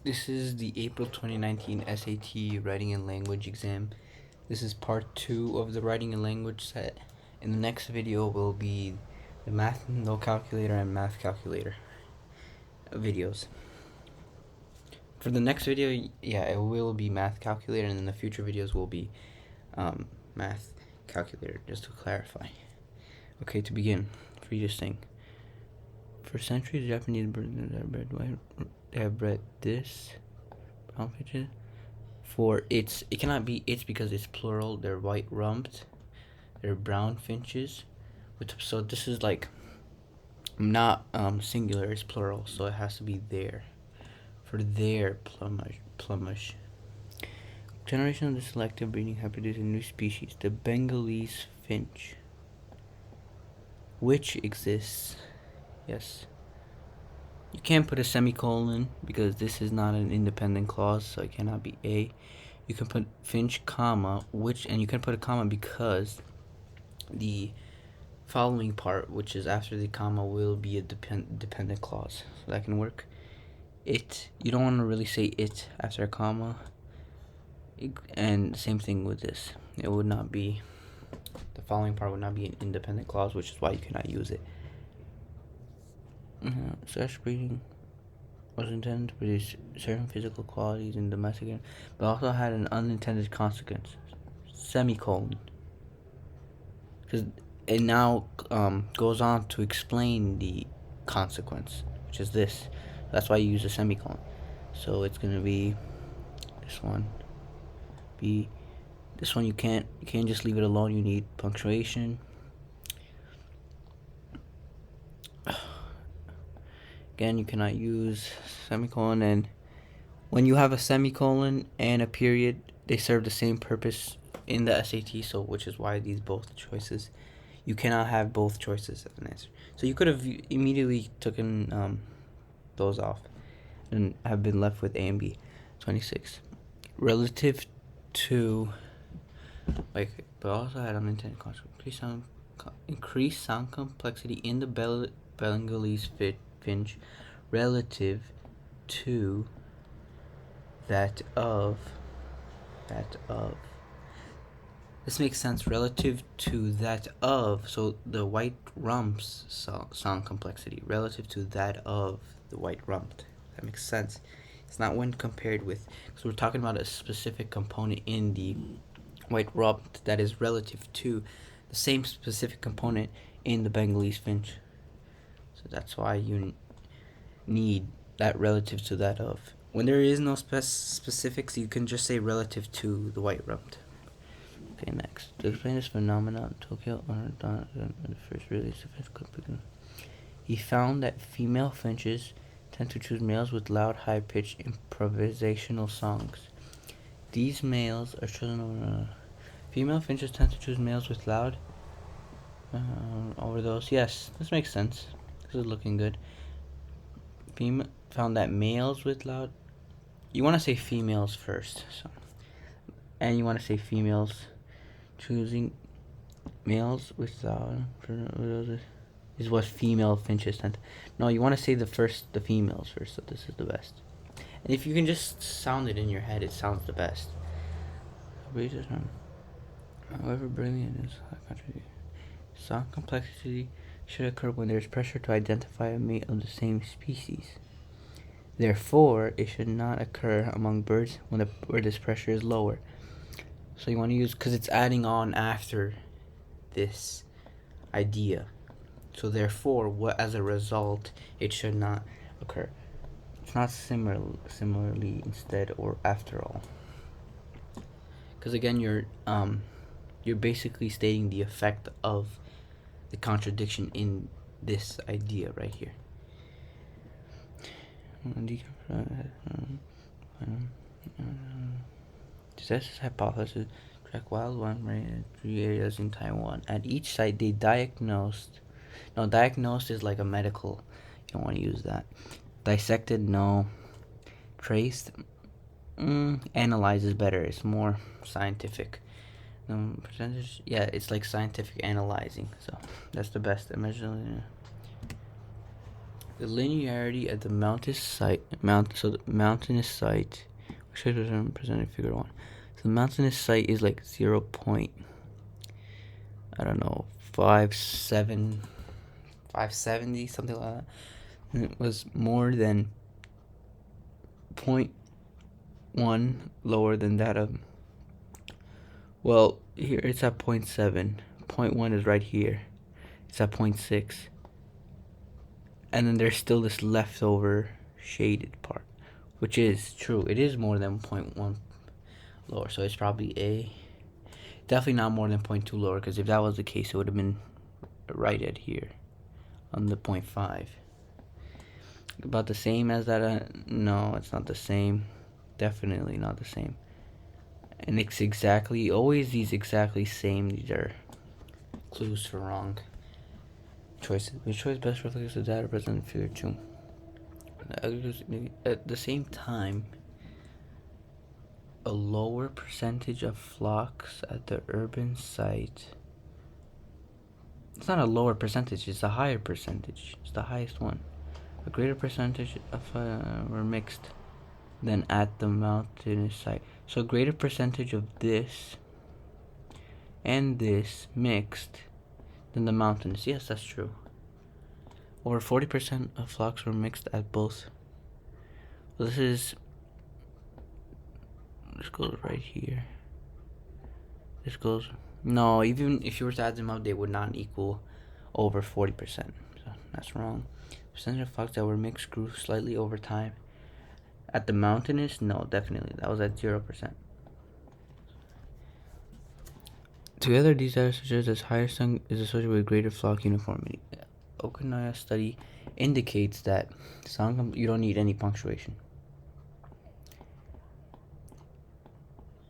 This is the April 2019 SAT Writing and Language exam. This is part 2 of the Writing and Language set. In the next video will be the Math No Calculator and Math Calculator videos. For the next video, yeah, it will be Math Calculator, and in the future videos will be Math Calculator, just to clarify. Okay, to begin, for you to sing. For centuries, Japanese birds have bred this brown finches. For it cannot be it's because it's plural. They're white rumped. They're brown finches. So this is like not singular. It's plural, so it has to be there. For their plumage. Generation of the selective breeding have produced a new species, the Bengalese finch, which exists. Yes. You can't put a semicolon because this is not an independent clause, so it cannot be A. You can put finch, comma, and you can put a comma because the following part, which is after the comma, will be a dependent clause, so that can work. You don't want to really say it after a comma, and same thing with this. It would not be, the following part would not be an independent clause, which is why you cannot use it. Such breeding was intended to produce certain physical qualities in domestic animals, but also had an unintended consequence. Semicolon. Because it now goes on to explain the consequence, which is this. That's why you use a semicolon. So it's gonna be this one. This one you can't just leave it alone. You need punctuation. Again, you cannot use semicolon, and when you have a semicolon and a period, they serve the same purpose in the SAT, so which is why these both choices. You cannot have both choices as an answer. So you could have immediately taken those off and have been left with A and B. 26. Relative to, but also had unintended consequences. Increased sound complexity in the Bengalese finch relative to that of. This makes sense. Relative to that of, so the white rump's sound complexity relative to that of the white rumped. That makes sense. It's not when compared with, because we're talking about a specific component in the white rumped that is relative to the same specific component in the Bengalese finch. So that's why you need that relative to that of. When there is no specifics, you can just say relative to the white rumped. Okay, next. To explain this phenomenon, Tokyo the first release of his clip. He found that female finches tend to choose males with loud, high-pitched improvisational songs. These males are chosen over. Female finches tend to choose males with loud over those. Yes, this makes sense. This is looking good. Found that males with loud. You want to say females first, so, and you want to say females choosing males with loud is what female finches tend to. No, you want to say the females first, so this is the best. And if you can just sound it in your head, it sounds the best. However brilliant is sound complexity should occur when there is pressure to identify a mate of the same species. Therefore, it should not occur among birds where this pressure is lower. So you want to use, because it's adding on after this idea. So therefore, as a result, it should not occur. It's not similarly, instead, or after all. Because again, you're basically stating the effect of the contradiction in this idea right here. This hypothesis track wildlife in 3 areas in Taiwan. At each site, they diagnosed. No, diagnosed is like a medical. You don't want to use that. Dissected, no. Traced, analyze is better. It's more scientific. Percentage, yeah, it's like scientific analyzing. So that's the best. The linearity at the mountainous site, so the mountainous site, which is presented in figure 1. So the mountainous site is like 0. I don't know, 570, something like that. And it was more than 0.1 lower than that of, well, here it's at 0.7. 0.1 is right here. It's at 0.6. And then there's still this leftover shaded part, which is true. It is more than 0.1 lower, so it's probably A. Definitely not more than 0.2 lower, because if that was the case, it would have been right at here on the 0.5. About the same as that? No, it's not the same. Definitely not the same. And it's exactly, always these exactly same. These are clues for wrong choices. Which choice best reflects the data present in figure 2? At the same time, a lower percentage of flocks at the urban site. It's not a lower percentage, it's a higher percentage. It's the highest one. A greater percentage of were mixed than at the mountainous site. So a greater percentage of this and this mixed than the mountains. Yes, that's true. Over 40% of flocks were mixed at both. So this goes right here. This goes, no, even if you were to add them up, they would not equal over 40%. So that's wrong. Percentage of flocks that were mixed grew slightly over time. At the mountainous, no, definitely. That was at 0%. Together, these data suggest that higher sun is associated with greater flock uniformity. Okinawa study indicates that you don't need any punctuation.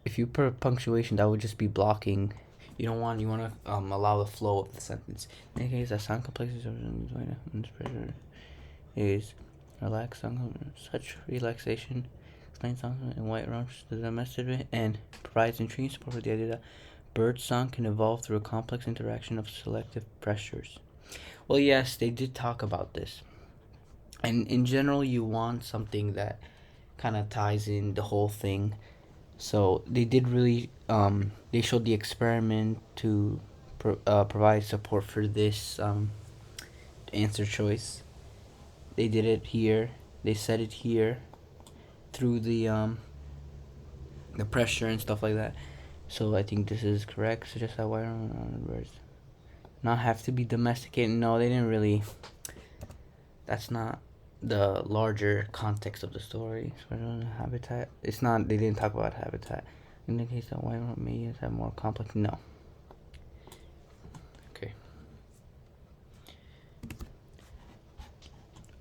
If you put punctuation, that would just be blocking. You want to allow the flow of the sentence. In any case, that sound complexity is relaxed. Such relaxation explains song in white rumps the domestic and provides intriguing support for the idea that bird song can evolve through a complex interaction of selective pressures. Well, yes, they did talk about this. And in general, you want something that kind of ties in the whole thing. So they did really, they showed the experiment to provide support for this answer choice. They did it here. They set it here through the pressure and stuff like that. So I think this is correct. Suggest that white birds not have to be domesticated. No, they didn't really. That's not the larger context of the story. So habitat. It's not. They didn't talk about habitat. Indicates that white medias have more complex. No. Okay.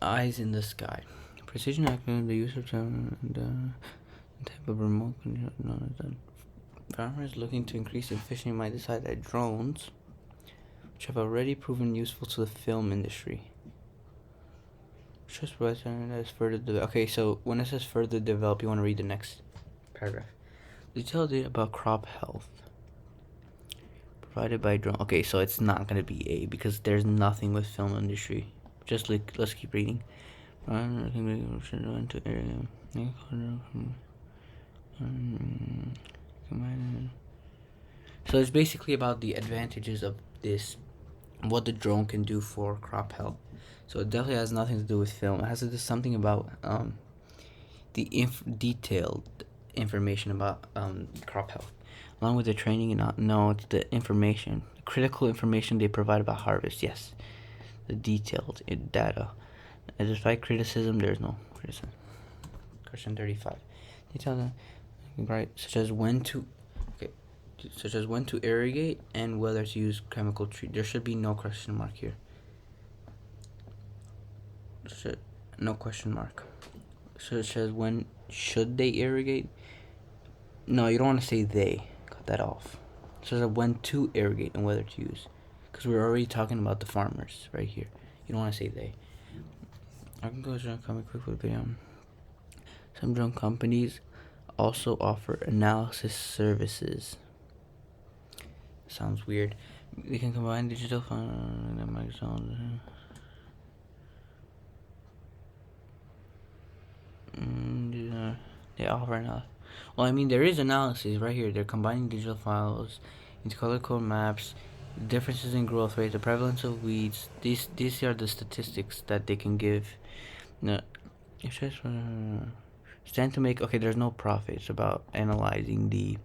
Eyes in the sky. Precision acting the use of the type of remote control known as that. Farmers looking to increase efficiency might decide that drones, which have already proven useful to the film industry. Just as further develop. Okay, so when it says further develop, you want to read the next paragraph. Detail data about crop health provided by drone. Okay, so it's not gonna be A because there's nothing with film industry. Just like, let's keep reading. So it's basically about the advantages of this, what the drone can do for crop health. So it definitely has nothing to do with film. It has to do something about the detailed information about crop health, along with the training and no, it's the information, the critical information they provide about harvest. Yes, the detailed data. And despite criticism, there's no criticism. Question 35. Detailed, right? Such as when to irrigate and whether to use chemical treat. There should be no question mark here. No question mark. Such as when should they irrigate? No, you don't want to say they. Cut that off. So when to irrigate and whether to use, because we're already talking about the farmers right here. You don't want to say they. I can go to comment quick with video. Some drone companies also offer analysis services. Sounds weird. They can combine digital and microphone. They offer analysis. Well, I mean, there is analysis right here. They're combining digital files into color code maps, differences in growth rate, the prevalence of weeds. These are the statistics that they can give. No, it says stand to make. Okay, there's no profit. It's about analyzing the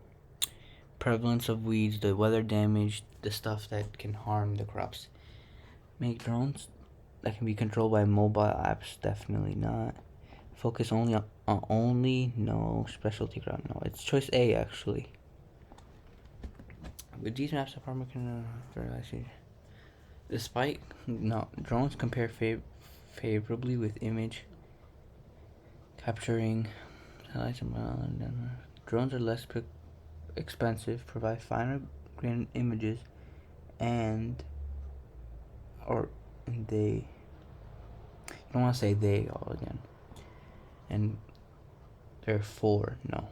prevalence of weeds, the weather damage, the stuff that can harm the crops. Make drones that can be controlled by mobile apps. Definitely not. Focus only on no specialty crop. No, it's choice A actually. With these maps, the farmer can despite no drones compare favorably with image capturing. Drones are less expensive, provide finer grained images, and they. You don't want to say they all again. And therefore, no.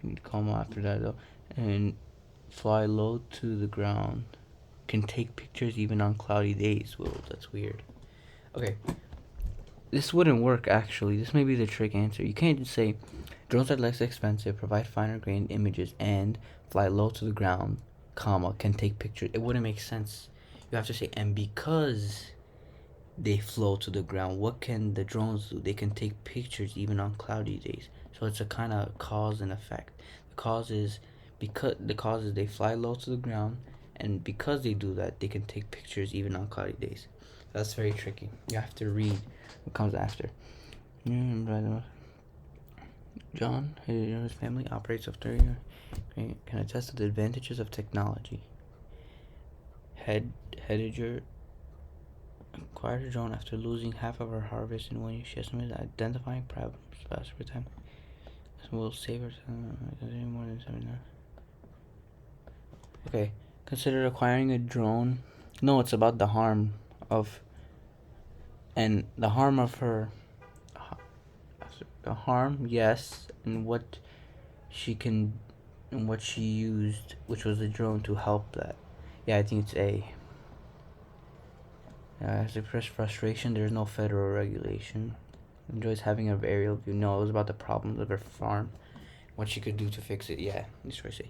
You need to come after that though. And fly low to the ground. Can take pictures even on cloudy days. Whoa, that's weird. Okay. This wouldn't work actually. This may be the trick answer. You can't just say drones are less expensive, provide finer grained images, and fly low to the ground, comma, can take pictures. It wouldn't make sense. You have to say, and because they flow to the ground, what can the drones do? They can take pictures even on cloudy days. So it's a kind of cause and effect. The cause is they fly low to the ground, and because they do that, they can take pictures even on cloudy days. That's very tricky. You have to read what comes after. John, his family operates after can attest to the advantages of technology. Hediger acquired a drone after losing half of her harvest in 1 year. She estimated identifying problems faster per time. This will save her more than 7 hours. Okay, consider acquiring a drone. No, it's about the harm of her. The harm, yes, and what she used, which was a drone to help that. Yeah, I think it's A. As expressed frustration, there's no federal regulation. Enjoys having an aerial view. No, it was about the problems of her farm, what she could do to fix it. Yeah, this choice A.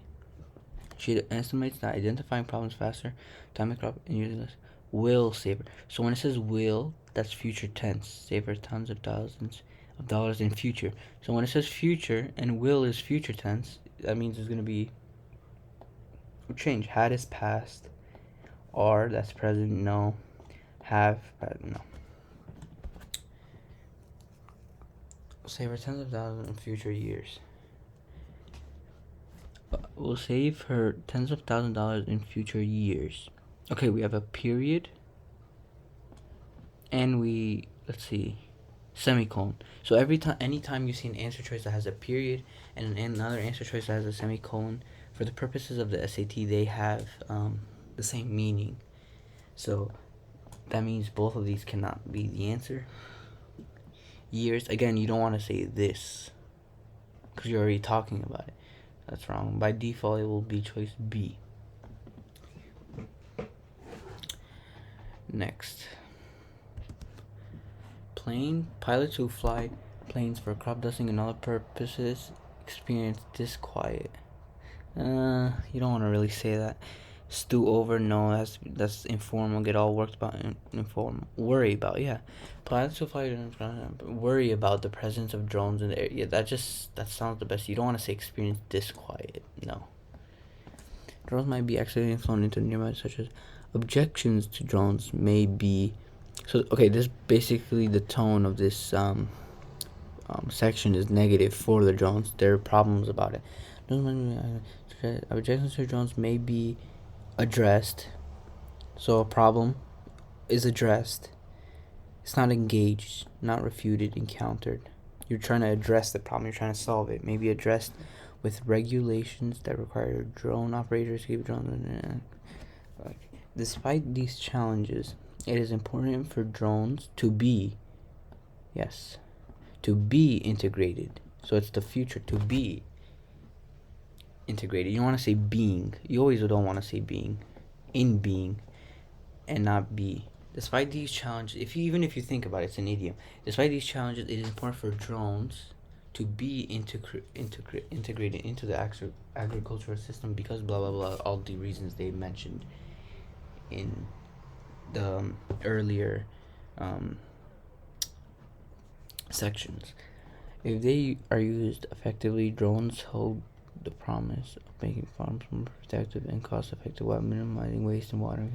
She estimates that identifying problems faster, timing crop, and using this will save her. So when it says will, that's future tense. Save her tons of thousands of dollars in future. So when it says future and will is future tense, that means it's going to be change. Had is past. Are, that's present. No. Have, no. Save her tens of thousands in future years. We'll save her tens of thousands of dollars in future years. Okay, we have a period. And let's see, semicolon. So anytime you see an answer choice that has a period and another answer choice that has a semicolon, for the purposes of the SAT, they have the same meaning. So that means both of these cannot be the answer. Years, again, you don't want to say this because you're already talking about it. That's wrong. By default, it will be choice B. Next. Plane. Pilots who fly planes for crop dusting and other purposes experience disquiet. You don't want to really say that. Stew over, no, that's informal. Get all worked about, informal. Worry about, yeah. Pilots who fly worry about the presence of drones in the air. Yeah, that sounds the best. You don't want to say experience disquiet. No. Drones might be accidentally flown into nearby, such as objections to drones may be. So okay, this basically the tone of this section is negative for the drones. There are problems about it. Objections to drones may be addressed. So a problem is addressed. It's not engaged, not refuted, encountered. You're trying to address the problem. You're trying to solve it. Maybe addressed with regulations that require drone operators to keep drones. Despite these challenges, it is important for drones to be integrated. So it's the future, to be integrated. You don't want to say being. You always don't want to say being. In being and not be. Despite these challenges, even if you think about it, it's an idiom. Despite these challenges, it is important for drones to be integrated into the agricultural system because blah blah blah, all the reasons they mentioned in the earlier sections. If they are used effectively, drones hold the promise of making farms more productive and cost-effective while minimizing waste in water.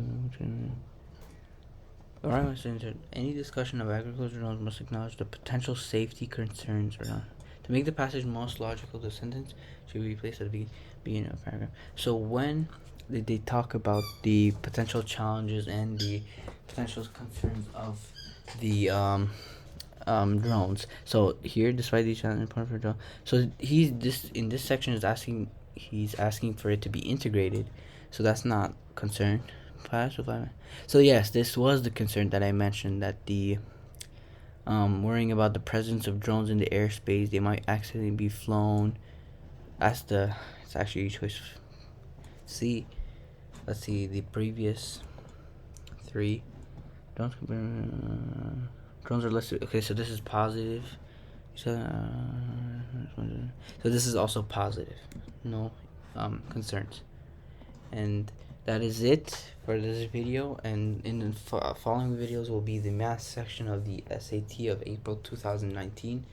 Alright, any discussion of agriculture drones must acknowledge the potential safety concerns around. To make the passage most logical, the sentence should be placed at the beginning of the paragraph. So when they talk about the potential challenges and the potential concerns of the drones. So here, despite these challenges, important for drones. So in this section he's asking for it to be integrated. So that's not concern. So yes, this was the concern that I mentioned, that the worrying about the presence of drones in the airspace. They might accidentally be flown. It's actually choice C. Let's see the previous three. Drones are listed. Okay, so this is positive. So this is also positive. No concerns. And that is it for this video, and in the following videos will be the math section of the SAT of April 2019.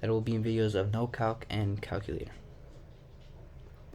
That will be in videos of no calc and calculator.